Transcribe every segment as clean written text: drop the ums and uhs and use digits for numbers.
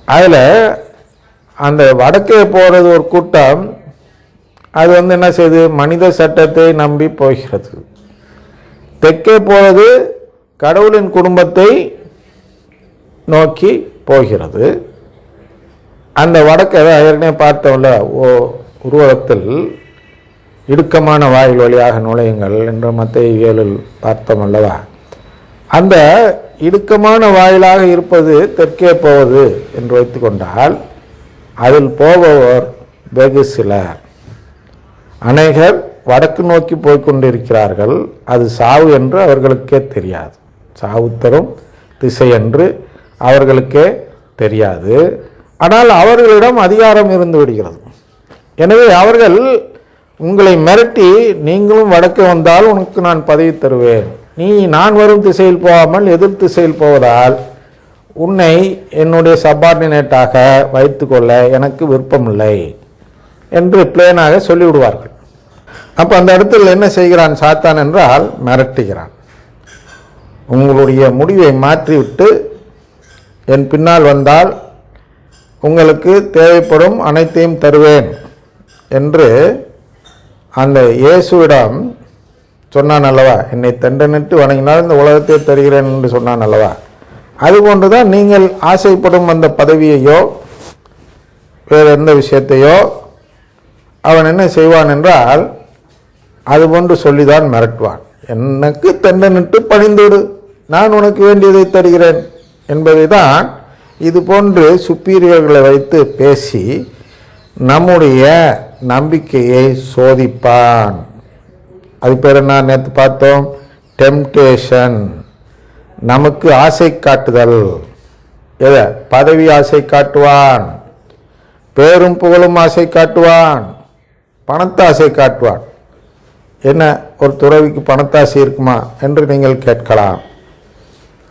அதில் அந்த வடக்கே போகிறது ஒரு கூட்டம், அது என்ன செய்யுது, மனித சட்டத்தை நம்பி போகிறது. தெற்கே போகிறது கடவுளின் குடும்பத்தை நோக்கி போகிறது. அந்த வடக்கை ஏற்கனவே பார்த்தோம்ல, உருவகத்தில் இடுக்கமான வாயில் வழியாக நுழையுங்கள் என்று மத்தேயு 7 பார்த்தோம் அல்லவா. அந்த இடுக்கமான வாயிலாக இருப்பது தெற்கே போவது என்று வைத்து கொண்டால் அதில் போபவர் வெகு சிலர். அநேகர் வடக்கு நோக்கி போய்கொண்டிருக்கிறார்கள். அது சாவு என்று அவர்களுக்கே தெரியாது. சாவு தரும் திசை என்று அவர்களுக்கே தெரியாது. ஆனால் அவர்களிடம் அதிகாரம் இருந்து விடுகிறது. எனவே அவர்கள் உங்களை மிரட்டி, நீங்களும் வடக்கு வந்தால் உனக்கு நான் பதவி தருவேன், நீ நான் வரும் திசையில் போகாமல் எதிர் திசையில் போவதால் உன்னை என்னுடைய சப்பார்டினேட்டாக வைத்துக்கொள்ள எனக்கு விருப்பமில்லை என்று பிளேனாக சொல்லிவிடுவார்கள். அப்போ அந்த இடத்துல என்ன செய்கிறான் சாத்தான் என்றால், மிரட்டுகிறான். உங்களுடைய முடிவை மாற்றிவிட்டு என் பின்னால் வந்தால் உங்களுக்கு தேவைப்படும் அனைத்தையும் தருவேன் என்று அந்த இயேசுவிடம் சொன்னான் அல்லவா. என்னை தண்டனிட்டு வணங்கினால் இந்த உலகத்தை தருகிறேன் என்று சொன்னான் அல்லவா. அதுபோன்றுதான் நீங்கள் ஆசைப்படும் அந்த பதவியையோ வேறு எந்த விஷயத்தையோ அவன் என்ன செய்வான் என்றால், அதுபோன்று சொல்லிதான் மிரட்டுவான். எனக்கு தண்டனிட்டு பணிந்துவிடு, நான் உனக்கு வேண்டியதை தருகிறேன் என்பதை தான் இது போன்று சுப்பீரியர்களை வைத்து பேசி நம்முடைய நம்பிக்கையை சோதிப்பான். அது பேர் என்ன, நேற்று பார்த்தோம், டெம்டேஷன். நமக்கு ஆசை காட்டுதல். எதை? பதவி ஆசை காட்டுவான், பேரும் புகழும் ஆசை காட்டுவான், பணத்தாசை காட்டுவான். என்ன, ஒரு துறவிக்கு பணத்தாசை இருக்குமா என்று நீங்கள் கேட்கலாம்.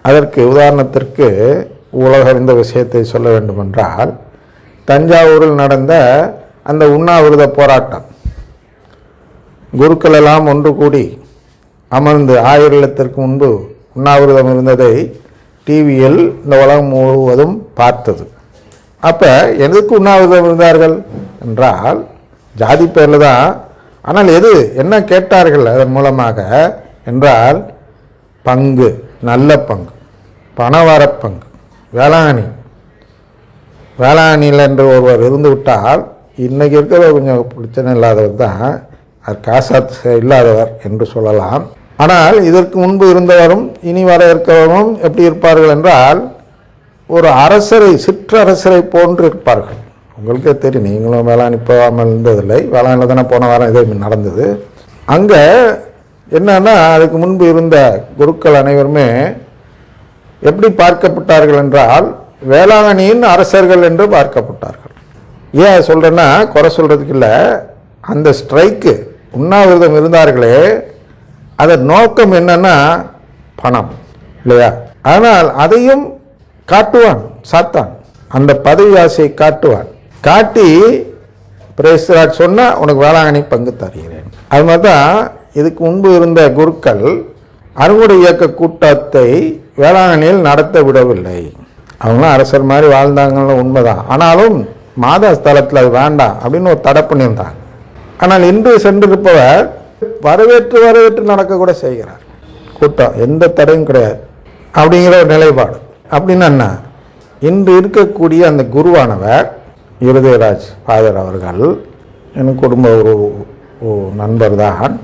அதற்கு உதாரணத்திற்கு உலகறிந்த விஷயத்தை சொல்ல வேண்டுமென்றால், தஞ்சாவூரில் நடந்த அந்த உண்ணாவிரத போராட்டம், குருக்கள் எல்லாம் ஒன்று கூடி அமர்ந்து 1000 வருடத்திற்கு முன்பு உண்ணாவிரதம் இருந்ததை டிவியில் இந்த உலகம் முழுவதும் பார்த்தது. அப்போ எதுக்கு உண்ணாவிரதம் இருந்தார்கள் என்றால், ஜாதி பேரில் தான். ஆனால் எது என்ன கேட்டார்கள் அதன் மூலமாக என்றால், பங்கு, நல்ல பங்கு, பணவர பங்கு. வேளாணியில் என்று ஒருவர் இருந்து விட்டால், இன்றைக்கி இருக்கிற கொஞ்சம் பிரச்சனை இல்லாதவர் தான், அது காசு இல்லாதவர் என்று சொல்லலாம். ஆனால் இதற்கு முன்பு இருந்தவரும் இனி வர இருக்கிறவரும் எப்படி இருப்பார்கள் என்றால், ஒரு அரசரை, சிற்றரசரை போன்று இருப்பார்கள். உங்களுக்கே தெரியும், நீங்களும் வேளாண் போகாமல் இருந்ததில்லை. வேளாணில் தானே போன வாரம் இதே நடந்தது. அங்கே என்னன்னா, அதுக்கு முன்பு இருந்த குருக்கள் அனைவருமே எப்படி பார்க்கப்பட்டார்கள் என்றால், வேளாங்கண்ணியின் அரசர்கள் என்று பார்க்கப்பட்டார்கள். ஏன் சொல்கிறேன்னா, குறை சொல்கிறதுக்கு இல்லை, அந்த ஸ்ட்ரைக்கு உண்ணாவிரதம் இருந்தார்களே, அதன் நோக்கம் என்னன்னா பணம் இல்லையா. ஆனால் அதையும் காட்டுவான் சாத்தான், அந்த பதவி ஆசையை காட்டுவான். காட்டி பிரேசராட் சொன்னால் உனக்கு வேளாங்கண்ணி பங்கு தருகிறேன். அது மாதிரி தான் இதுக்கு முன்பு இருந்த குருக்கள் அறுவடை இயக்க கூட்டத்தை வேளாங்கண்ணியில் நடத்த விடவில்லை. அவங்களாம் அரசர் மாதிரி வாழ்ந்தாங்கன்னு உண்மைதான். ஆனாலும் மாதா ஸ்தலத்தில் அது வேண்டாம் அப்படின்னு ஒரு தடை பண்ணியிருந்தாங்க. ஆனால் இன்று சென்றிருப்பவர் வரவேற்று நடக்க கூட செய்கிறார். கூட்டம் எந்த தடையும் கிடையாது அப்படிங்கிற ஒரு நிலைப்பாடு. அப்படின்னா என்ன, இன்று இருக்கக்கூடிய அந்த குருவானவர் இருதயராஜ் ஃபாதர் அவர்கள், என் குடும்ப ஒரு நண்பர் தான்.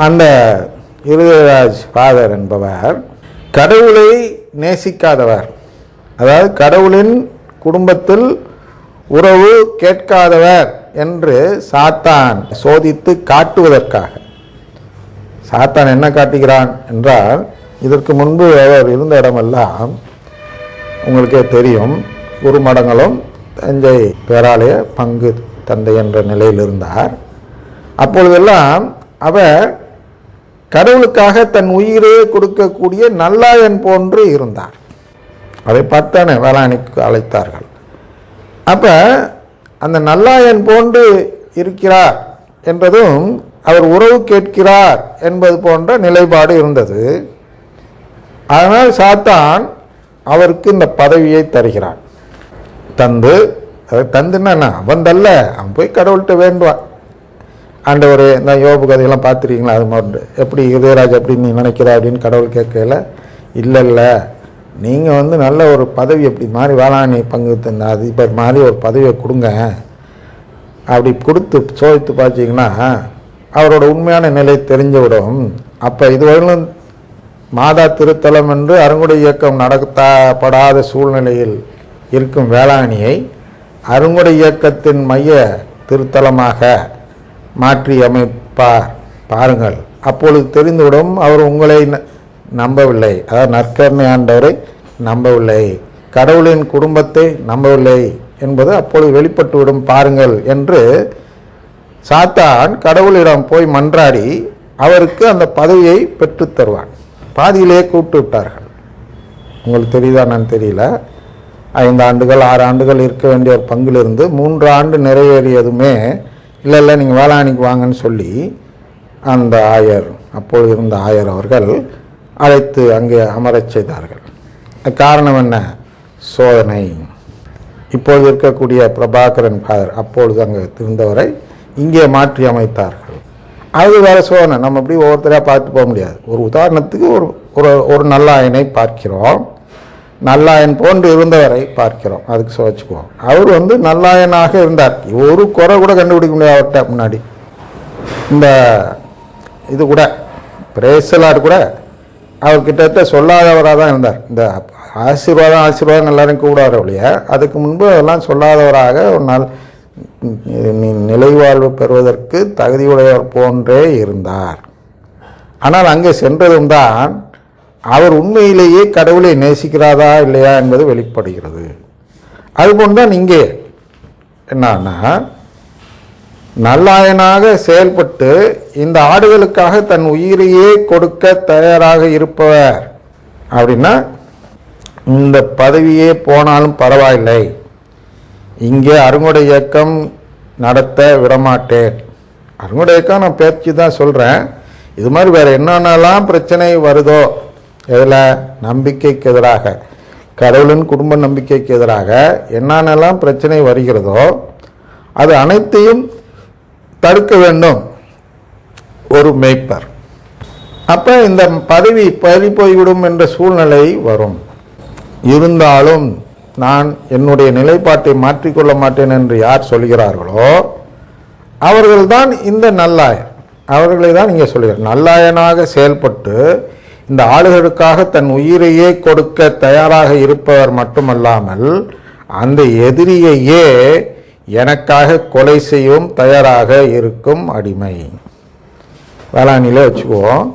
அந்த இருதயராஜ் ஃபாதர் என்பவர் கடவுளை நேசிக்காதவர், அதாவது கடவுளின் குடும்பத்தில் உறவு கேட்காதவர் என்று சாத்தான் சோதித்து காட்டுவதற்காக. சாத்தான் என்ன காட்டுகிறான் என்றால், இதற்கு முன்பு அவர் இருந்த இடமெல்லாம் உங்களுக்கே தெரியும், குருமடங்களும் தஞ்சை பேராலய பங்கு தந்தை என்ற நிலையில் இருந்தார். அப்பொழுதெல்லாம் அவர் கடவுளுக்காக தன் உயிரையே கொடுக்கக்கூடிய நல்லாயன் போன்று இருந்தார். அதை பார்த்தானே வேளாணிக்கு அழைத்தார்கள். அப்போ அந்த நல்லாயன் போன்று இருக்கிறார் என்றதும் அவர் உறவு கேட்கிறார் என்பது போன்ற நிலைப்பாடு இருந்தது. அதனால் சாத்தான் அவருக்கு இந்த பதவியை தருகிறான். தந்து, அதை தந்துன்னா என்ன, அவன் தல்ல, அவன் போய் கடவுள்கிட்ட வேண்டுவான். ஆண்டவர் இந்த யோபு கதையெல்லாம் பார்த்துருக்கீங்களா? அது மாதிரி எப்படி இதயராஜ் எப்படி நீ நினைக்கிற அப்படின்னு கடவுள் கேட்கல. இல்லை நீங்கள் நல்ல ஒரு பதவி எப்படி மாதிரி வேளாண்மை பங்கு தந்த அதிபர் மாதிரி ஒரு பதவியை கொடுங்க. அப்படி கொடுத்து சோதித்து பார்த்தீங்கன்னா அவரோட உண்மையான நிலை தெரிஞ்சுவிடும். அப்போ இதுவரையிலும் மாதா திருத்தலம் என்று அருங்குடை இயக்கம் நடத்தப்படாத சூழ்நிலையில் இருக்கும் வேளாணியை அருங்குடை இயக்கத்தின் மைய திருத்தலமாக மாற்றி அமைப்பார் பாருங்கள். அப்பொழுது தெரிந்துவிடும் அவர் உங்களை நம்பவில்லை, அதாவது நற்கருணை ஆண்டவரை நம்பவில்லை, கடவுளின் குடும்பத்தை நம்பவில்லை என்பது அப்பொழுது வெளிப்பட்டுவிடும் பாருங்கள் என்று சாத்தான் கடவுளிடம் போய் மன்றாடி அவருக்கு அந்த பதவியை பெற்றுத் தருவான். பாதியிலே கூப்பிட்டு விட்டார்கள். உங்களுக்கு தெரியுதா நான் தெரியல. 5 ஆண்டுகள் 6 ஆண்டுகள் இருக்க வேண்டிய ஒரு பங்கிலிருந்து 3 ஆண்டு நிறைவேறியதுமே இல்லை நீங்கள் வேளாணிக்கு வாங்கன்னு சொல்லி அந்த ஆயர், அப்பொழுது இருந்த ஆயர் அவர்கள் அழைத்து அங்கே அமரச் செய்தார்கள். காரணம் என்ன? சோதனை. இப்பொழுது இருக்கக்கூடிய பிரபாகரன் ஃபாதர் அப்பொழுது அங்கே இருந்தவரை இங்கே மாற்றி அமைத்தார்கள். அது வேறு சோதனை. நம்ம எப்படி ஒவ்வொருத்தரையாக பார்த்து போக முடியாது. ஒரு உதாரணத்துக்கு ஒரு நல்லாயனை பார்க்கிறோம், நல்லாயன் போன்று இருந்தவரை பார்க்கிறோம், அதுக்கு வச்சுக்குவோம். அவர் நல்லாயனாக இருந்தார், ஒரு குறை கூட கண்டுபிடிக்க முடியாது அவர்கிட்ட முன்னாடி. இந்த இது கூட பிரேசலார் கூட அவர் கிட்டத்தட்ட சொல்லாதவராக தான் இருந்தார். இந்த ஆசீர்வாதம் எல்லாரும் கூடாத ஒழிய அதுக்கு முன்பு அதெல்லாம் சொல்லாதவராக ஒரு நாள் நிலைவாழ்வு பெறுவதற்கு தகுதியுடையவர் போன்றே இருந்தார். ஆனால் அங்கே சென்றதும் தான் அவர் உண்மையிலேயே கடவுளை நேசிக்கிறாரா இல்லையா என்பது வெளிப்படுகிறது. அதுபோன்றுதான் இங்கே என்னன்னா, நல்லாயனாக செயல்பட்டு இந்த ஆடுகளுக்காக தன் உயிரையே கொடுக்க தயாராக இருப்பவர் அப்படின்னா இந்த பதவியே போனாலும் பரவாயில்லை, இங்கே அருங்குடை இயக்கம் நடத்த விடமாட்டேன். அருங்குடை இயக்கம் நான் பேச்சு தான் சொல்கிறேன். இது மாதிரி வேறு என்னென்னலாம் பிரச்சனை வருதோ, இதில் நம்பிக்கைக்கு எதிராக, கடவுளின் குடும்ப நம்பிக்கைக்கு எதிராக என்னென்னலாம் பிரச்சனை வருகிறதோ அது அனைத்தையும் தடுக்க வேண்டும் ஒரு மேய்ப்பர். அப்போ இந்த பதவி பறி போய்விடும் என்ற சூழ்நிலை வரும். இருந்தாலும் நான் என்னுடைய நிலைப்பாட்டை மாற்றிக்கொள்ள மாட்டேன் என்று யார் சொல்கிறார்களோ அவர்கள்தான் இந்த நல்லாயன். அவர்களை தான் இங்கே சொல்கிறார். நல்லாயனாக செயல்பட்டு இந்த ஆளுகளுக்காக தன் உயிரையே கொடுக்க தயாராக இருப்பவர் மட்டுமல்லாமல் அந்த எதிரியையே எனக்காக கொலை செய்யவும் தயாராக இருக்கும் அடிமை. வேளாண்மையிலே வச்சுக்குவோம்.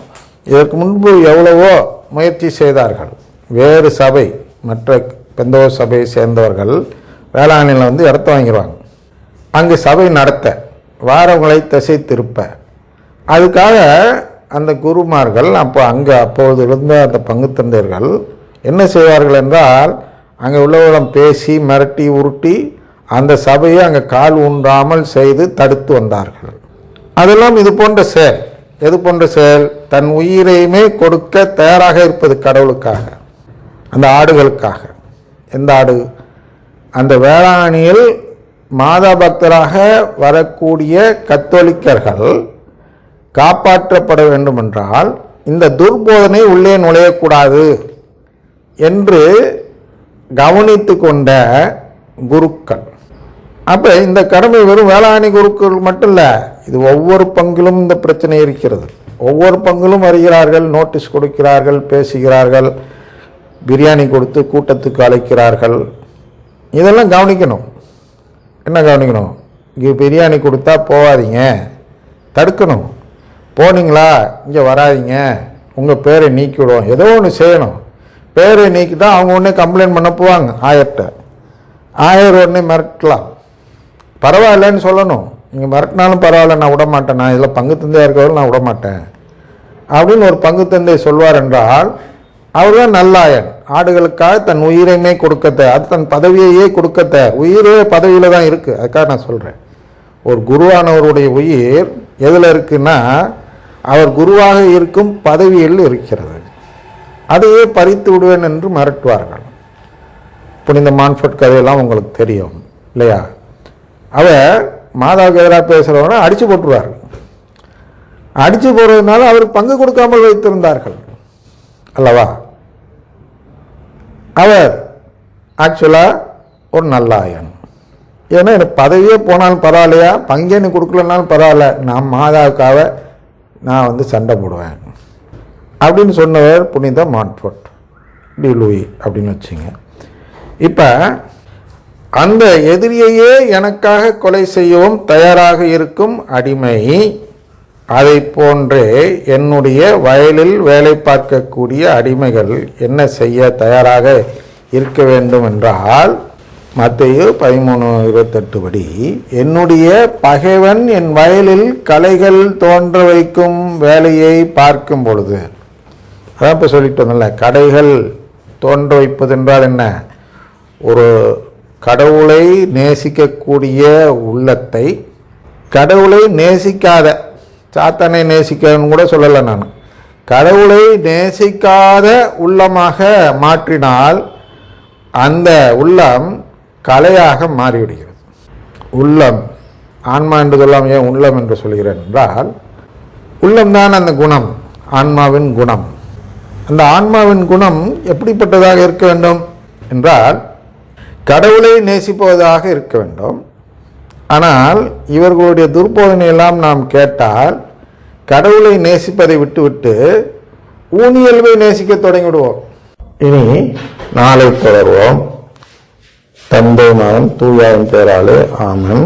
இதற்கு முன்பு எவ்வளவோ முயற்சி செய்தார்கள். வேறு சபை, மற்ற பெந்தோ சபையை சேர்ந்தவர்கள் வேளாண்மையில் இடத்த வாங்கிடுவாங்க, அங்கு சபை நடத்த, வாரவங்களை திசை திருப்ப. அதுக்காக அந்த குருமார்கள் அப்போது இருந்த அந்த பங்கு தந்தையர்கள் என்ன செய்வார்கள் என்றால், அங்கே உள்ளவர்களிடம் பேசி மிரட்டி உருட்டி அந்த சபையை அங்கே கால் ஊன்றாமல் செய்து தடுத்து வந்தார்கள். அதெல்லாம் இது போன்ற செயல். எது போன்ற செயல்? தன் உயிரையுமே கொடுக்க தயாராக இருப்பது கடவுளுக்காக, அந்த ஆடுகளுக்காக. எந்த ஆடு? அந்த வேளாண்மையில் மாதா பக்தராக வரக்கூடிய கத்தோலிக்கர்கள் காப்பாற்றப்பட வேண்டும் என்றால் இந்த துர்போதனை உள்ளே நுழையக்கூடாது என்று கவனித்து கொண்ட குருக்கள். அப்போ இந்த கடமை வெறும் வேளாண்மை குருக்கள் மட்டும் இல்லை, இது ஒவ்வொரு பங்கிலும் இந்த பிரச்சனை இருக்கிறது. ஒவ்வொரு பங்கிலும் வருகிறார்கள், நோட்டீஸ் கொடுக்கிறார்கள், பேசுகிறார்கள், பிரியாணி கொடுத்து கூட்டத்துக்கு அழைக்கிறார்கள். இதெல்லாம் கவனிக்கணும். என்ன கவனிக்கணும்? இங்கே பிரியாணி கொடுத்தா போகாதீங்க, தடுக்கணும். போனீங்களா இங்கே வராதிங்க, உங்கள் பேரை நீக்கிவிடுவோம், ஏதோ ஒன்று செய்யணும். பேரை நீக்கிட்டா அவங்க உடனே கம்ப்ளைண்ட் பண்ண போவாங்க ஆயர்கிட்ட. ஆயர் உடனே மிரட்டலாம். பரவாயில்லன்னு சொல்லணும். நீங்கள் மிரட்டினாலும் பரவாயில்ல, நான் விட மாட்டேன், நான் இதில் பங்கு தந்தையாக இருக்கவர்கள் நான் விட மாட்டேன் அப்படின்னு ஒரு பங்கு தந்தை சொல்வார் என்றால் அவர் தான் நல்லாயன். ஆடுகளுக்காக தன் உயிரையுமே கொடுக்கத்த, அது தன் பதவியையே கொடுக்கத்த. உயிரே பதவியில் தான் இருக்குது. அதுக்காக நான் சொல்கிறேன், ஒரு குருவானவருடைய உயிர் எதில் இருக்குன்னா அவர் குருவாக இருக்கும் பதவியில் இருக்கிறது. அதையே பறித்து விடுவேன் என்று மிரட்டுவார்கள். புனித மான்ஃபோர்ட் கதையெல்லாம் உங்களுக்கு தெரியும் இல்லையா? அவர் மாதாவுக்கு எதிராக பேசுகிறவனை அடித்து போட்டுருவார். அடித்து போடுறதுனால அவருக்கு பங்கு கொடுக்காமல் வைத்திருந்தார்கள் அல்லவா? அவர் ஆக்சுவலாக ஒரு நல்ல ஆயன். ஏன்னா எனக்கு பதவியே போனாலும் பரவாயில்லையா, பங்கே எனக்கு கொடுக்கலனாலும் பரவாயில்ல, நான் மாதாவுக்காக நான் சண்டை போடுவேன் அப்படின்னு சொன்னவர் புனித மான்ஃபோர்ட் டி லூயி அப்படின்னு வச்சுங்க. இப்போ அந்த எதிரியையே எனக்காக கொலை செய்யவும் தயாராக இருக்கும் அடிமை, அதை போன்றே என்னுடைய வயலில் வேலை பார்க்கக்கூடிய அடிமைகள் என்ன செய்ய தயாராக இருக்க வேண்டும் என்றால், மத்தேயு 13:28 படி, என்னுடைய பகைவன் என் வயலில் களைகள் தோன்ற வைக்கும் வேலையை பார்க்கும் பொழுது, அதான் இப்போ சொல்லிட்டு வந்தோம்ல, களைகள் தோன்ற வைப்பது என்றால் என்ன? ஒரு கடவுளை நேசிக்கக்கூடிய உள்ளத்தை கடவுளை நேசிக்காத, சாத்தானை நேசிக்கிறன்னு கூட சொல்லலை நான், கடவுளை நேசிக்காத உள்ளமாக மாற்றினால் அந்த உள்ளம் கலையாக மாறிவிடுகிறது. உள்ளம், ஆன்மா என்று சொல்லாமல் ஏன் உள்ளம் என்று சொல்கிறேன் என்றால், உள்ளம்தான் அந்த குணம், ஆன்மாவின் குணம். அந்த ஆன்மாவின் குணம் எப்படிப்பட்டதாக இருக்க வேண்டும் என்றால், கடவுளை நேசிப்பதாக இருக்க வேண்டும். ஆனால் இவர்களுடைய துர்போதனையெல்லாம் நாம் கேட்டால், கடவுளை நேசிப்பதை விட்டுவிட்டு ஊனியல்வை நேசிக்க தொடங்கிவிடுவோம். இனி நாளை தொடர்வோம். தந்தை மகன் தூயாவின் பெயராலே ஆமென்.